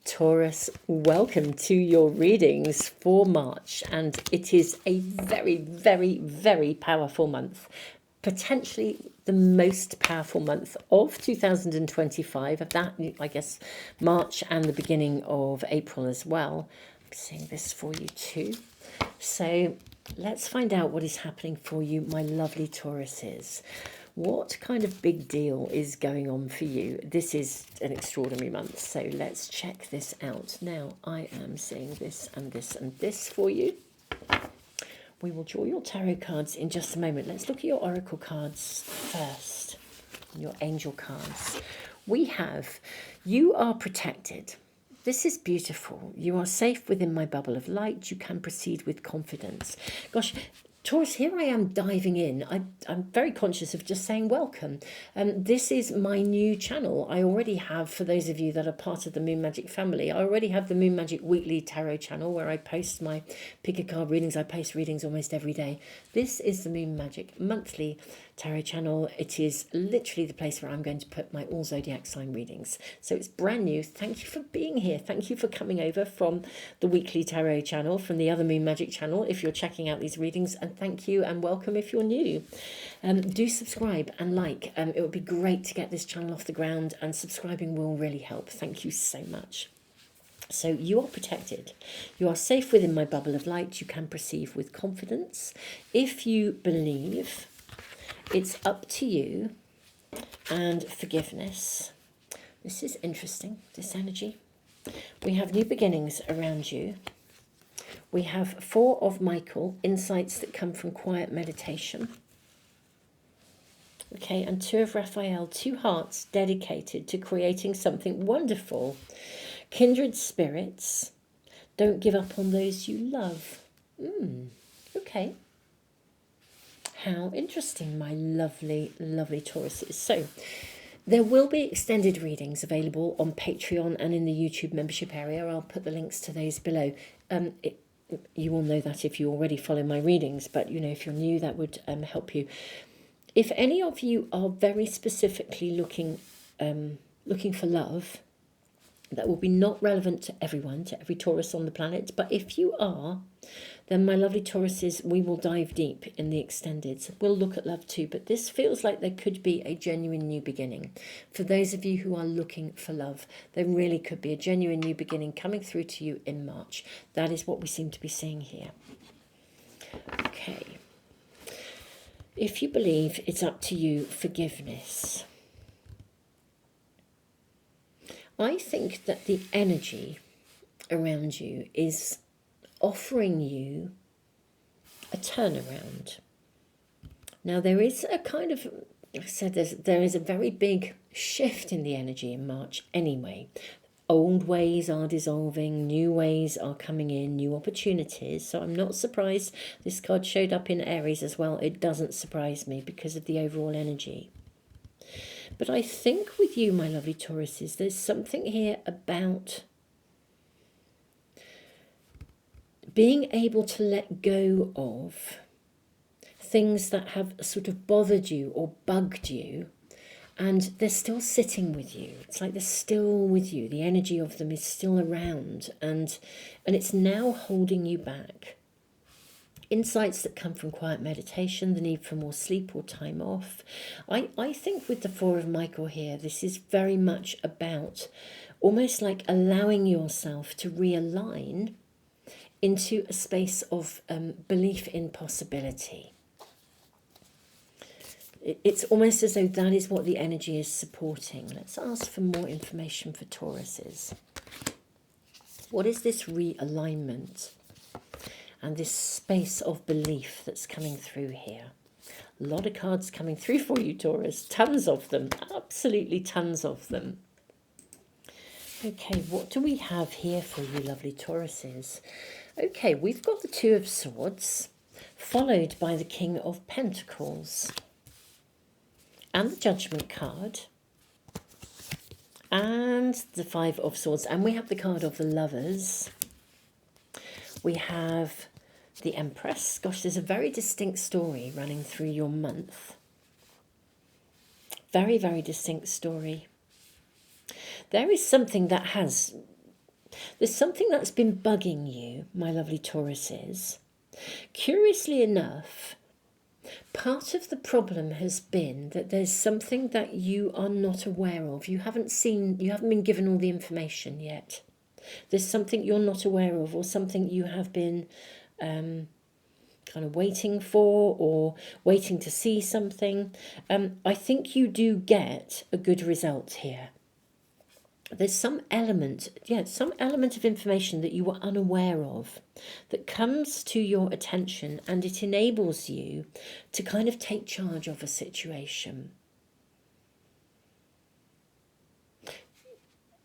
Taurus, welcome to your readings for March, and it is a very, very, very powerful month. Potentially the most powerful month of 2025, of that, I guess, March and the beginning of April as well. I'm seeing this for you too. So let's find out what is happening for you, my lovely Tauruses. What kind of big deal is going on for you? This is an extraordinary month, so let's check this out. Now, I am seeing this and this and this for you. We will draw your tarot cards in just a moment. Let's look at your oracle cards first, your angel cards. We have, you are protected. This is beautiful. You are safe within my bubble of light. You can proceed with confidence. Gosh, Taurus, here I am diving in. I'm very conscious of just saying welcome. This is my new channel. I already have, for those of you that are part of the Moon Magic family, I already have the Moon Magic Weekly Tarot channel where I post my pick a card readings. I post readings almost every day. This is the Moon Magic Monthly Tarot channel. It is literally the place where I'm going to put my all zodiac sign readings. So it's brand new. Thank you for being here. Thank you for coming over from the Weekly Tarot channel, from the other Moon Magic channel, if you're checking out these readings. And thank you and welcome if you're new. Do subscribe and like. It would be great to get this channel off the ground, and subscribing will really help. Thank you so much. So you are protected. You are safe within my bubble of light. You can perceive with confidence. If you believe, it's up to you, and forgiveness. This is interesting, this energy. We have new beginnings around you. We have 4 of Michael, insights that come from quiet meditation. Okay, and 2 of Raphael, 2 hearts dedicated to creating something wonderful. Kindred spirits, don't give up on those you love. Okay. How interesting, my lovely, lovely Tauruses. So there will be extended readings available on Patreon and in the YouTube membership area. I'll put the links to those below. You will know that if you already follow my readings, but you know, if you're new, that would help you. If any of you are very specifically looking for love, that will be not relevant to everyone, to every Taurus on the planet. But if you are, then my lovely Tauruses, we will dive deep in the extendeds. We'll look at love too, but this feels like there could be a genuine new beginning. For those of you who are looking for love, there really could be a genuine new beginning coming through to you in March. That is what we seem to be seeing here. Okay. If you believe, it's up to you, forgiveness. I think that the energy around you is offering you a turnaround. Now, there is a kind of, like I said, there is a very big shift in the energy in March anyway. Old ways are dissolving, new ways are coming in, new opportunities. So I'm not surprised this card showed up in Aries as well. It doesn't surprise me because of the overall energy. But I think with you, my lovely Tauruses, there's something here about being able to let go of things that have sort of bothered you or bugged you, and they're still sitting with you. It's like they're still with you. The energy of them is still around, and it's now holding you back. Insights that come from quiet meditation, the need for more sleep or time off. I think with the 4 of Michael here, this is very much about almost like allowing yourself to realign into a space of belief in possibility. It's almost as though that is what the energy is supporting. Let's ask for more information for Tauruses. What is this realignment and this space of belief that's coming through here? A lot of cards coming through for you, Taurus. Tons of them. Absolutely tons of them. Okay, what do we have here for you, lovely Tauruses? Okay, we've got the 2 of Swords, followed by the King of Pentacles, and the Judgment card, and the 5 of Swords, and we have the card of the Lovers. We have the Empress. Gosh, there's a very distinct story running through your month. Very, very distinct story. There is something that has There's something that's been bugging you, my lovely Tauruses. Curiously enough, part of the problem has been that there's something that you are not aware of. You haven't been given all the information yet. There's something you're not aware of, or something you have been kind of waiting for, or waiting to see something. I think you do get a good result here. There's some element of information that you were unaware of that comes to your attention, and it enables you to kind of take charge of a situation.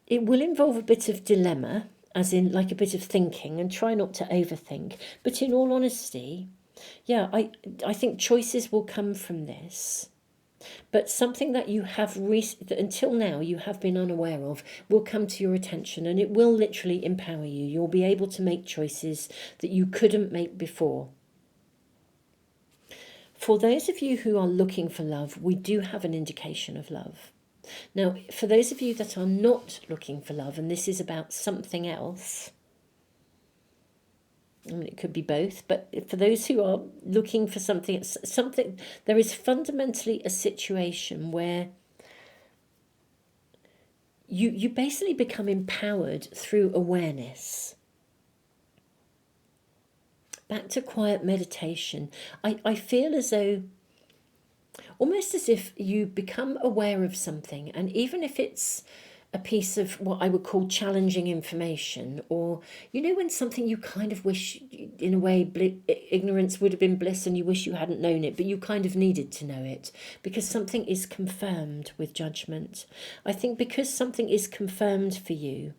It will involve a bit of dilemma, as in like a bit of thinking, and try not to overthink. But in all honesty, yeah, I think choices will come from this. But something that you have that until now you have been unaware of will come to your attention, and it will literally empower you. You'll be able to make choices that you couldn't make before. For those of you who are looking for love, we do have an indication of love. Now, for those of you that are not looking for love, and this is about something else, I mean, it could be both, but for those who are looking for something, there is fundamentally a situation where you basically become empowered through awareness. Back to quiet meditation. I feel as though, almost as if you become aware of something, and even if it's a piece of what I would call challenging information, or when something you kind of wish, in a way, ignorance would have been bliss, and you wish you hadn't known it, but you kind of needed to know it because something is confirmed with judgment. I think because something is confirmed for you,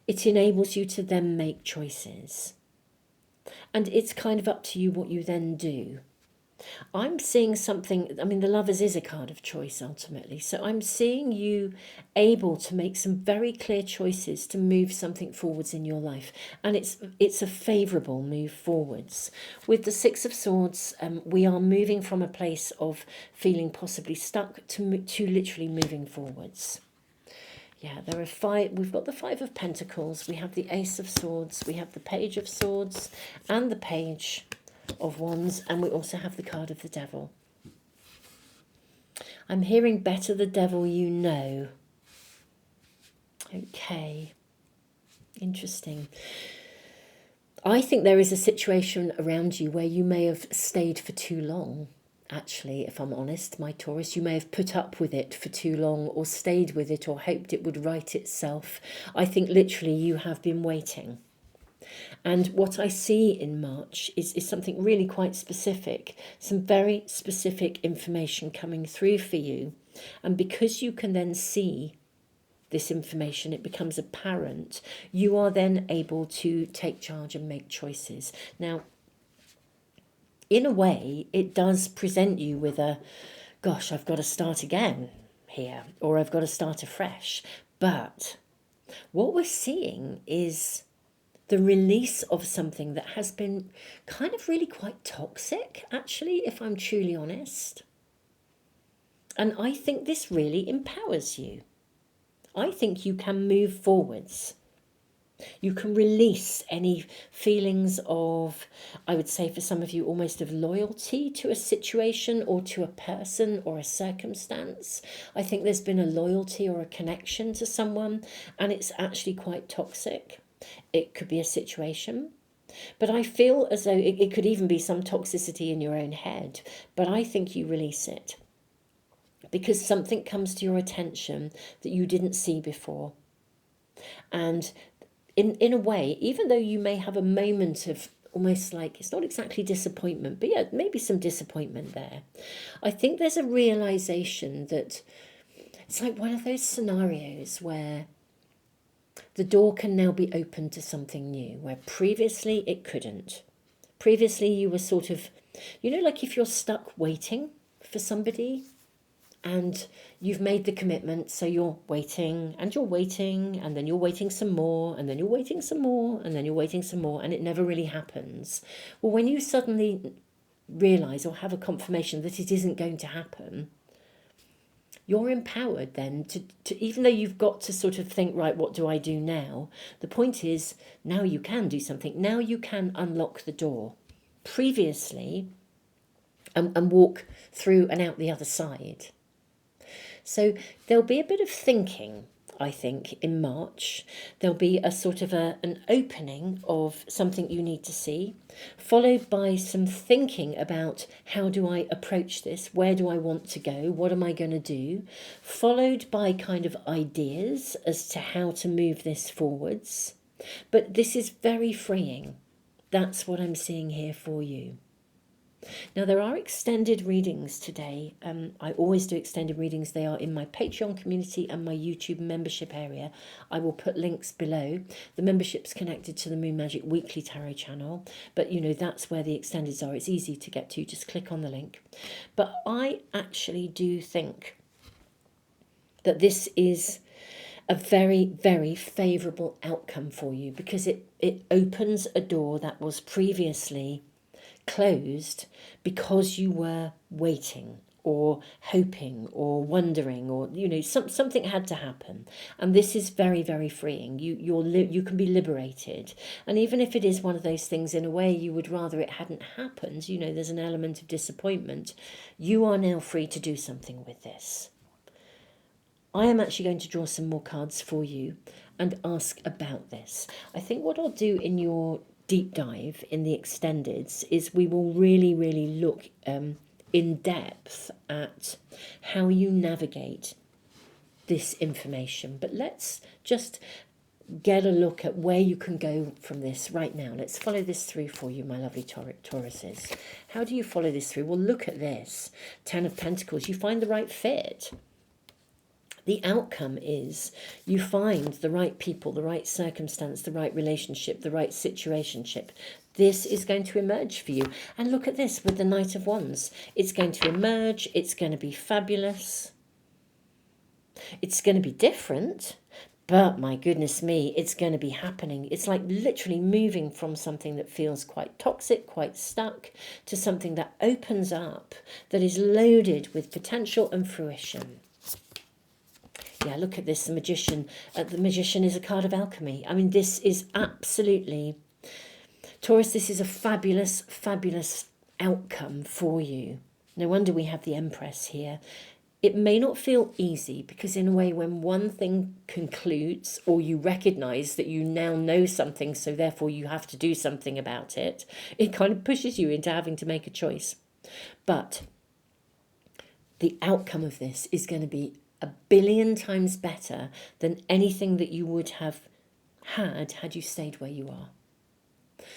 it enables you to then make choices, and it's kind of up to you what you then do. I'm seeing something, I mean, the Lovers is a card of choice ultimately. So I'm seeing you able to make some very clear choices to move something forwards in your life. And it's a favourable move forwards. With the Six of Swords, we are moving from a place of feeling possibly stuck to literally moving forwards. Yeah, there are five. We've got the Five of Pentacles. We have the Ace of Swords. We have the Page of Swords and the Page of Wands, and we also have the card of the Devil. I'm hearing better the devil you know. Okay, interesting. I think there is a situation around you where you may have stayed for too long. Actually, if I'm honest, my Taurus, you may have put up with it for too long, or stayed with it, or hoped it would right itself. I think literally you have been waiting. And what I see in March is something really quite specific, some very specific information coming through for you. And because you can then see this information, it becomes apparent, you are then able to take charge and make choices. Now, in a way, it does present you with a, gosh, I've got to start again here, or I've got to start afresh. But what we're seeing is the release of something that has been kind of really quite toxic, actually, if I'm truly honest. And I think this really empowers you. I think you can move forwards. You can release any feelings of, I would say for some of you, almost of loyalty to a situation or to a person or a circumstance. I think there's been a loyalty or a connection to someone, and it's actually quite toxic. It could be a situation, but I feel as though it could even be some toxicity in your own head. But I think you release it because something comes to your attention that you didn't see before. And in a way, even though you may have a moment of almost like, it's not exactly disappointment, but yeah, maybe some disappointment there, I think there's a realization that it's like one of those scenarios where the door can now be opened to something new, where previously it couldn't. Previously you were sort of, like if you're stuck waiting for somebody and you've made the commitment, so you're waiting, and then you're waiting some more, and then you're waiting some more, and then you're waiting some more, and it never really happens. Well, when you suddenly realise or have a confirmation that it isn't going to happen, you're empowered then to, even though you've got to sort of think, right, what do I do now? The point is, now you can do something. Now you can unlock the door. Previously, and walk through and out the other side. So there'll be a bit of thinking, I think, in March. There'll be a sort of an opening of something you need to see, followed by some thinking about how do I approach this? Where do I want to go? What am I going to do? Followed by kind of ideas as to how to move this forwards. But this is very freeing. That's what I'm seeing here for you. Now, there are extended readings today. I always do extended readings. They are in my Patreon community and my YouTube membership area. I will put links below. The membership's connected to the Moon Magic Weekly Tarot channel, but that's where the extendeds are. It's easy to get to. Just click on the link. But I actually do think that this is a very, very favourable outcome for you, because it opens a door that was previously closed because you were waiting or hoping or wondering, or something had to happen. And this is very, very freeing. You can be liberated. And even if it is one of those things, in a way you would rather it hadn't happened, there's an element of disappointment, you are now free to do something with this. I am actually going to draw some more cards for you and ask about this. I think what I'll do in your deep dive in the extendeds is we will really, really look in depth at how you navigate this information. But let's just get a look at where you can go from this right now. Let's follow this through for you, my lovely Tauruses. How do you follow this through? Well, look at this. 10 of Pentacles. You find the right fit. The outcome is you find the right people, the right circumstance, the right relationship, the right situationship. This is going to emerge for you. And look at this with the Knight of Wands. It's going to emerge. It's going to be fabulous. It's going to be different. But my goodness me, it's going to be happening. It's like literally moving from something that feels quite toxic, quite stuck, to something that opens up, that is loaded with potential and fruition. Yeah, look at this, the Magician. The Magician is a card of alchemy. I mean, this is absolutely... Taurus, this is a fabulous, fabulous outcome for you. No wonder we have the Empress here. It may not feel easy, because in a way, when one thing concludes, or you recognise that you now know something, so therefore you have to do something about it, it kind of pushes you into having to make a choice. But the outcome of this is going to be 1,000,000,000 times better than anything that you would have had you stayed where you are.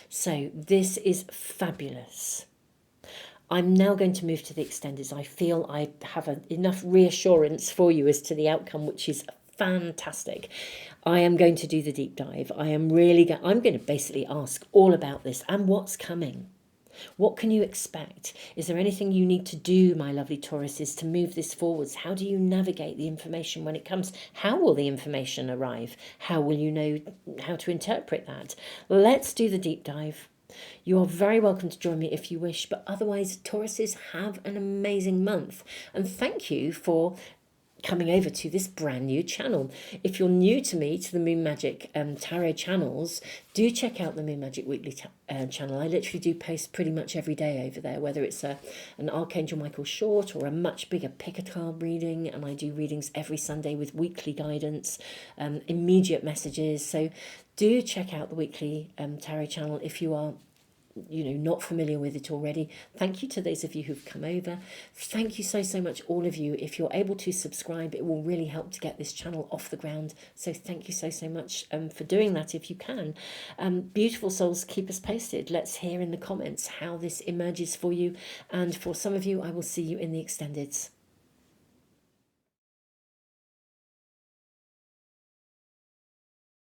So this is fabulous. I'm now going to move to the extenders. I feel I have enough reassurance for you as to the outcome, which is fantastic. I am going to do the deep dive. I'm going to basically ask all about this and what's coming. What can you expect? Is there anything you need to do, my lovely Tauruses, to move this forwards? How do you navigate the information when it comes? How will the information arrive? How will you know how to interpret that? Let's do the deep dive. You are very welcome to join me if you wish, but otherwise, Tauruses, have an amazing month. And thank you for coming over to this brand new channel. If you're new to me, to the Moon Magic Tarot channels, do check out the Moon Magic Weekly channel. I literally do post pretty much every day over there, whether it's an Archangel Michael short or a much bigger pick-a-card reading, and I do readings every Sunday with weekly guidance, immediate messages. So do check out the weekly tarot channel if you are not familiar with it already. Thank you to those of you who've come over. Thank you so, so much, all of you. If you're able to subscribe, it will really help to get this channel off the ground. So thank you so, so much for doing that if you can. Beautiful souls, keep us posted. Let's hear in the comments how this emerges for you. And for some of you, I will see you in the extendeds.